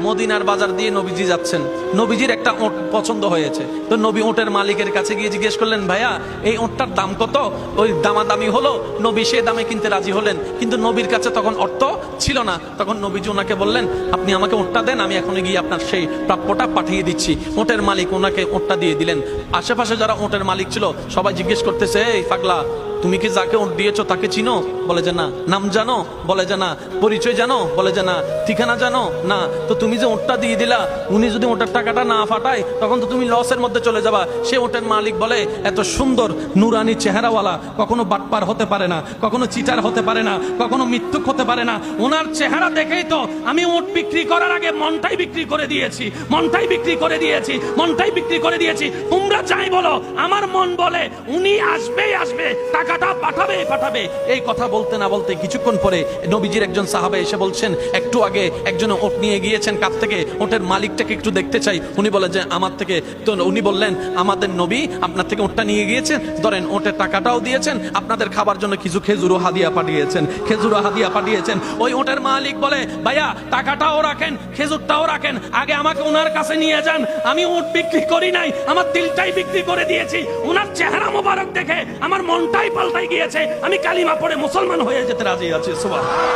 মদিনার বাজার দিয়ে নবীজি যাচ্ছেন, নবীজির একটা ওট পছন্দ হয়েছে। তো নবী ওটের মালিকের কাছে গিয়ে জিজ্ঞেস করলেন, ভাইয়া এই ওটটার দাম কত? ওই দামাদামি হলো, নবী সে দামে কিনতে রাজি হলেন, কিন্তু নবীর কাছে তখন অর্থ ছিল না। তখন নবীজি ওনাকে বললেন, আপনি আমাকে ওটটা দেন, আমি এখন গিয়ে আপনার সেই প্রাপ্যটা পাঠিয়ে দিচ্ছি। ওটের মালিক ওনাকে ওটটা দিয়ে দিলেন। আশেপাশে যারা ওটের মালিক ছিল সবাই জিজ্ঞেস করতেছে, এই পাগলা, তুমি কি যাকে ওট দিয়েছো তাকে চিনো? বলে যে না। নাম জানো? বলে যে না। পরিচয় জানো? বলে যে না। ঠিকানা জানো? না। তো তুমি যে ওটটা দিয়ে দিলা, উনি যদি ওটার টাকাটা না ফাটায় তখন তো তুমি লসের মধ্যে চলে যাবা। সে ওটের মালিক বলে, এত সুন্দর নুরানি চেহারাওয়ালা কখনো বাটপার হতে পারে না, কখনো চিটার হতে পারে না, কখনো মিথ্যুক হতে পারে না। ওনার চেহারা দেখেই তো আমি ওট বিক্রি করার আগে মনটাই বিক্রি করে দিয়েছি, মনটাই বিক্রি করে দিয়েছি, মনটাই বিক্রি করে দিয়েছি। তোমরা যাই বলো, আমার মন বলে উনি আসবেই আসবে, টাকাটা পাঠাবে পাঠাবে। এই কথা বলতে না বলতে কিছুক্ষণ পরে নবীজির একজন সাহাবা এসে বলছেন, একটু আগে একজন ওট নিয়ে গিয়েছেন কাছ থেকে, ওটের মালিকটাকে একটু দেখতে চাই। উনি বলে যে আমার থেকে। তো উনি বললেন, আমাদের নবী আপনার থেকে ওটটা নিয়ে গিয়েছেন, ধরেন ওটের টাকাটাও দিয়েছেন, আপনাদের খাবার জন্য কিছু খেজুরও হাদিয়া পাঠিয়েছেন, খেজুরও হাদিয়া পাঠিয়েছেন। ওই ওটের মালিক বলে, ভাইয়া টাকাটাও রাখেন, খেজুরটাও রাখেন, আগে আমাকে ওনার কাছে নিয়ে যান। আমি ওট বিক্রি করি নাই, আমার দিলটাই বিক্রি করে দিয়েছি। ওনার চেহারা মোবারক দেখে আমার মনটাই পাল্টাই গিয়েছে, আমি কালিমা পড়ে মুসলমান হয়ে যেতে রাজি আছি। সুবহানাল্লাহ।